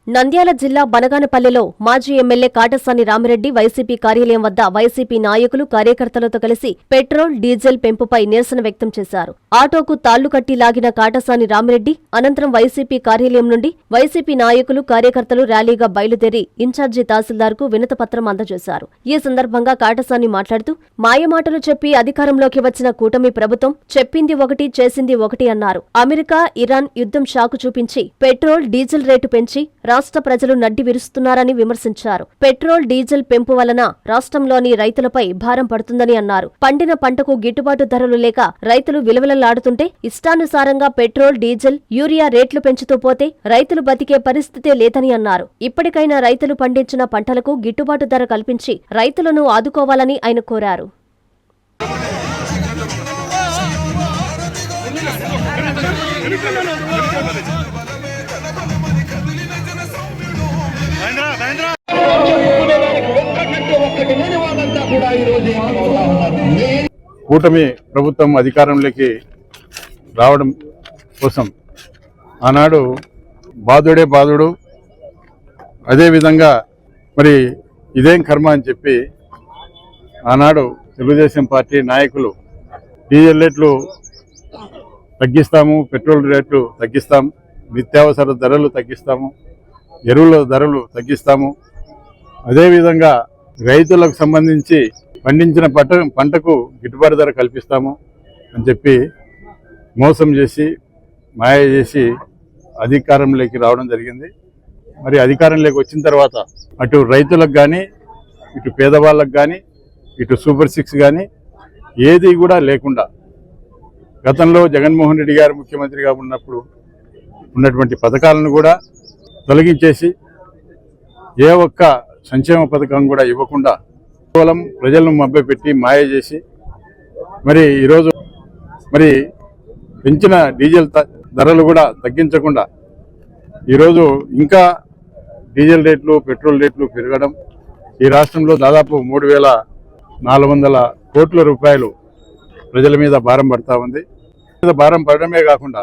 నంద్యాల జిల్లా బనగానపల్లెలో మాజీ MLA Katasani Ramireddy YCP కార్యాలయం వద్ద వైసీపీ నాయకులు కార్యకర్తలతో కలిసి పెట్రోల్ డీజిల్ పెంపుపై నిరసన వ్యక్తం చేశారు. ఆటోకు తాళ్లు కట్టి లాగిన కాటసాని రామిరెడ్డి అనంతరం వైసీపీ కార్యాలయం నుండి వైసీపీ నాయకులు కార్యకర్తలు ర్యాలీగా బయలుదేరి ఇన్ఛార్జి తహసీల్దార్కు వినతిపత్రం అందజేశారు. ఈ సందర్భంగా కాటసాని మాట్లాడుతూ మాయమాటలు చెప్పి అధికారంలోకి వచ్చిన కూటమి ప్రభుత్వం చెప్పింది ఒకటి చేసింది ఒకటి అన్నారు. అమెరికా ఇరాన్ యుద్ధం షాకు చూపించి పెట్రోల్ డీజిల్ రేటు పెంచి రాష్ట్ర ప్రజలు నడ్డి విరుస్తున్నారని విమర్శించారు. పెట్రోల్ డీజిల్ పెంపు వలన రాష్ట్రంలోని రైతులపై భారం పడుతుందని అన్నారు. పండిన పంటకు గిట్టుబాటు ధరలు లేక రైతులు విలవిలలాడుతుంటే ఇష్టానుసారంగా పెట్రోల్ డీజిల్ యూరియా రేట్లు పెంచుతూ పోతే రైతులు బతికే పరిస్థితే లేదని అన్నారు. ఇప్పటికైనా రైతులు పండించిన పంటలకు గిట్టుబాటు ధర కల్పించి రైతులను ఆదుకోవాలని ఆయన కోరారు. కూటమి ప్రభుత్వం అధికారంలోకి రావడం కోసం ఆనాడు బాధుడే బాధుడు, అదేవిధంగా మరి ఇదేం కర్మ అని చెప్పి ఆనాడు తెలుగుదేశం పార్టీ నాయకులు డీజిల్ రేట్లు తగ్గిస్తాము, పెట్రోల్ రేట్లు తగ్గిస్తాము, నిత్యావసర ధరలు తగ్గిస్తాము, ఎరువుల ధరలు తగ్గిస్తాము, అదేవిధంగా రైతులకు సంబంధించి పండించిన పంటకు గిట్టుబాటు ధర కల్పిస్తాము అని చెప్పి మోసం చేసి మాయ చేసి అధికారంలోకి రావడం జరిగింది. మరి అధికారంలోకి వచ్చిన తర్వాత అటు రైతులకు కానీ, ఇటు పేదవాళ్ళకు కానీ, ఇటు సూపర్ సిక్స్ కానీ ఏది కూడా లేకుండా గతంలో జగన్మోహన్ రెడ్డి గారు ముఖ్యమంత్రిగా ఉన్నప్పుడు ఉన్నటువంటి పథకాలను కూడా తొలగించేసి ఏ ఒక్క సంక్షేమ పథకం కూడా ఇవ్వకుండా కేవలం ప్రజలను మభ్యపెట్టి మాయ చేసి మరి ఈరోజు మరి పెంచిన డీజిల్ ధరలు కూడా తగ్గించకుండా ఈరోజు ఇంకా డీజిల్ రేట్లు, పెట్రోల్ రేట్లు పెరగడం ఈ రాష్ట్రంలో దాదాపు 3,400 కోట్ల రూపాయలు ప్రజల మీద భారం పడతా ఉంది. భారం పడడమే కాకుండా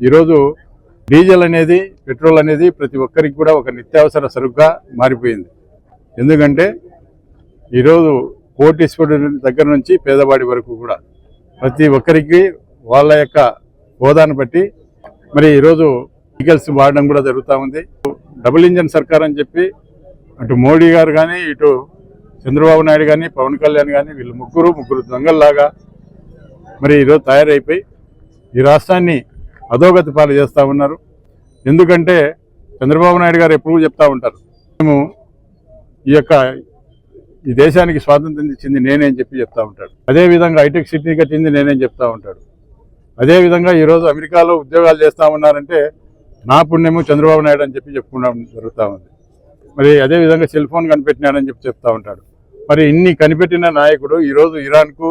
ఈరోజు డీజిల్ అనేది, పెట్రోల్ అనేది ప్రతి ఒక్కరికి కూడా ఒక నిత్యావసర సరుకుగా మారిపోయింది. ఎందుకంటే ఈరోజు కోటీశ్వరుడి దగ్గర నుంచి పేదవాడి వరకు కూడా ప్రతి ఒక్కరికి వాళ్ళ యొక్క హోదాను బట్టి మరి ఈరోజు వెహికల్స్ వాడడం కూడా జరుగుతూ ఉంది. డబుల్ ఇంజన్ సర్కార్ అని చెప్పి అటు మోడీ గారు కానీ, ఇటు చంద్రబాబు నాయుడు కానీ, పవన్ కళ్యాణ్ కానీ వీళ్ళు ముగ్గురు దొంగల్లాగా మరి ఈరోజు తయారైపోయి ఈ రాష్ట్రాన్ని అధోగతి పాలు చేస్తూ ఉన్నారు. ఎందుకంటే చంద్రబాబు నాయుడు గారు ఎప్పుడు చెప్తా ఉంటారు, మేము ఈ దేశానికి స్వాతంత్రం ఇచ్చింది నేనే అని చెప్పి చెప్తా ఉంటాడు. అదేవిధంగా హైటెక్ సిటీ కట్టింది నేనే చెప్తా ఉంటాడు. అదేవిధంగా ఈరోజు అమెరికాలో ఉద్యోగాలు చేస్తూ ఉన్నారంటే నా పుణ్యము చంద్రబాబు నాయుడు అని చెప్పి చెప్పుకోవడం జరుగుతూ ఉంది. మరి అదేవిధంగా సెల్ ఫోన్ కనిపెట్టినాడని చెప్పి చెప్తా ఉంటాడు. మరి ఇన్ని కనిపెట్టిన నాయకుడు ఈరోజు ఇరాన్కు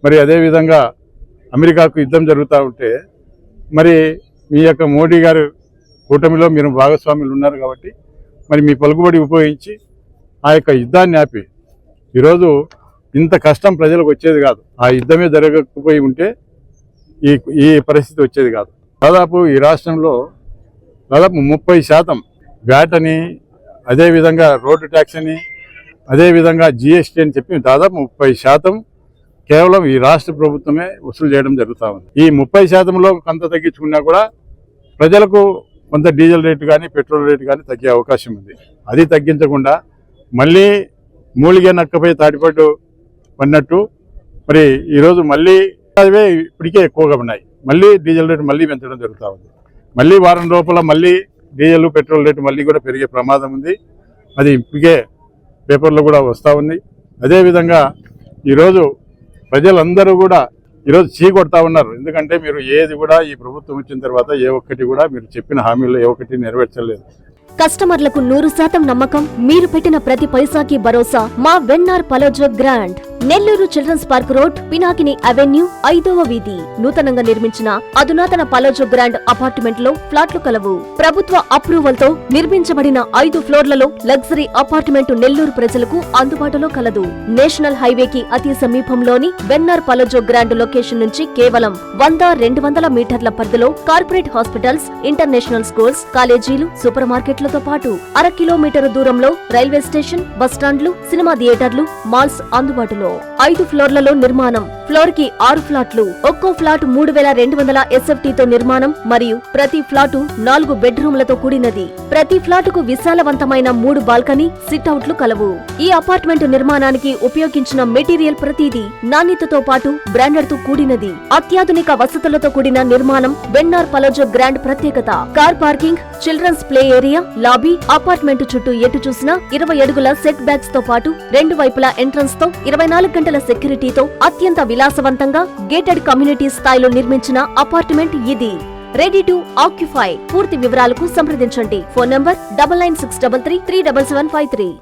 మరి అదేవిధంగా అమెరికాకు యుద్ధం జరుగుతూ ఉంటే మరి మీ యొక్క మోడీ గారు కూటమిలో మీరు భాగస్వాములు ఉన్నారు కాబట్టి మరి మీ పలుకుబడి ఉపయోగించి ఆ యొక్క యుద్ధాన్ని ఆపి ఈరోజు ఇంత కష్టం ప్రజలకు వచ్చేది కాదు. ఆ యుద్ధమే జరగకపోయి ఉంటే ఈ పరిస్థితి వచ్చేది కాదు. దాదాపు ఈ రాష్ట్రంలో దాదాపు 30% వ్యాట్ అని, అదేవిధంగా రోడ్డు ట్యాక్స్ అని, అదేవిధంగా జిఎస్టీ అని చెప్పి దాదాపు 30% కేవలం ఈ రాష్ట్ర ప్రభుత్వమే వసూలు చేయడం జరుగుతూ ఉంది. ఈ 30%లో కొంత తగ్గించుకున్నా కూడా ప్రజలకు కొంత డీజిల్ రేటు కానీ, పెట్రోల్ రేటు కానీ తగ్గే అవకాశం ఉంది. అది తగ్గించకుండా మళ్ళీ మూలిగే నక్కపై తాటిపట్టు పడినట్టు మరి ఈరోజు మళ్ళీ అవే ఇప్పటికే ఎక్కువగా ఉన్నాయి. మళ్ళీ డీజిల్ రేటు మళ్ళీ పెంచడం జరుగుతూ ఉంది. మళ్ళీ వారం లోపల మళ్ళీ డీజిల్, పెట్రోల్ రేటు మళ్ళీ కూడా పెరిగే ప్రమాదం ఉంది. అది ఇప్పటికే పేపర్లో కూడా వస్తూ ఉంది. అదేవిధంగా ఈరోజు ప్రజలందరూ కూడా ఈరోజు చీకొడతా ఉన్నారు. ఎందుకంటే మీరు ఏది కూడా ఈ ప్రభుత్వం వచ్చిన తర్వాత ఏ ఒక్కటి కూడా మీరు చెప్పిన హామీలు ఏ ఒక్కటి నెరవేర్చలేదు. కస్టమర్లకు 100% నమ్మకం, మీరు పెట్టిన ప్రతి పైసాకి భరోసా మా వెన్నార్ Palazzo grand. Nellore children's park road, Pinakini avenue, 5వ వీధి. నూతనంగా నిర్మించిన అధునాతన పలోజో గ్రాండ్ అపార్ట్మెంట్ లో ఫ్లాట్లు కలవు. ప్రభుత్వ అప్రూవల్ తో నిర్మించబడిన 5 ఫ్లోర్లలో లగ్జరీ అపార్ట్మెంట్ నెల్లూరు ప్రజలకు అందుబాటులో కలదు. నేషనల్ హైవేకి అతి సమీపంలోని వెన్నార్ పలోజో గ్రాండ్ లొకేషన్ నుంచి కేవలం 100-200 మీటర్ల పరిధిలో కార్పొరేట్ హాస్పిటల్స్, ఇంటర్నేషనల్ స్కూల్స్, కాలేజీలు, సూపర్ మార్కెట్లు రిసార్ట్లతో పాటు 1/2 కిలోమీటర్ దూరంలో రైల్వే స్టేషన్, బస్టాండ్లు, సినిమా థియేటర్లు, మాల్స్ అందుబాటులో. 5 ఫ్లోర్లలో నిర్మాణం. ఫ్లోర్ కి 6 ఫ్లాట్లు. ఒక్కో ఫ్లాట్ 3200 SFT-తో నిర్మాణం మరియు ప్రతి ఫ్లాటు 4 బెడ్రూమ్లతో కూడినది. ప్రతి ఫ్లాటుకు విశాలవంతమైన 3 బాల్కనీ, సిట్అవుట్లు కలవు. ఈ అపార్ట్మెంట్ నిర్మాణానికి ఉపయోగించిన మెటీరియల్ ప్రతిదీ నాణ్యతతో పాటు బ్రాండెడ్ తో కూడినది. అత్యాధునిక వసతులతో కూడిన నిర్మాణం వెన్నార్ పలోజో గ్రాండ్ ప్రత్యేకత. Car parking, children's play area, lobby, apartment చుట్టూ ఎటు చూసినా 20 అడుగుల సెట్ బ్యాక్స్ తో పాటు 2 వైపులా ఎంట్రన్స్ తో 24 గంటల సెక్యూరిటీతో అత్యంత విలాసవంతంగా గేటెడ్ కమ్యూనిటీ స్థాయిలో నిర్మించిన అపార్ట్మెంట్ ఇది. Ready to occupy. పూర్తి వివరాలకు సంప్రదించండి. Phone number 9963337753.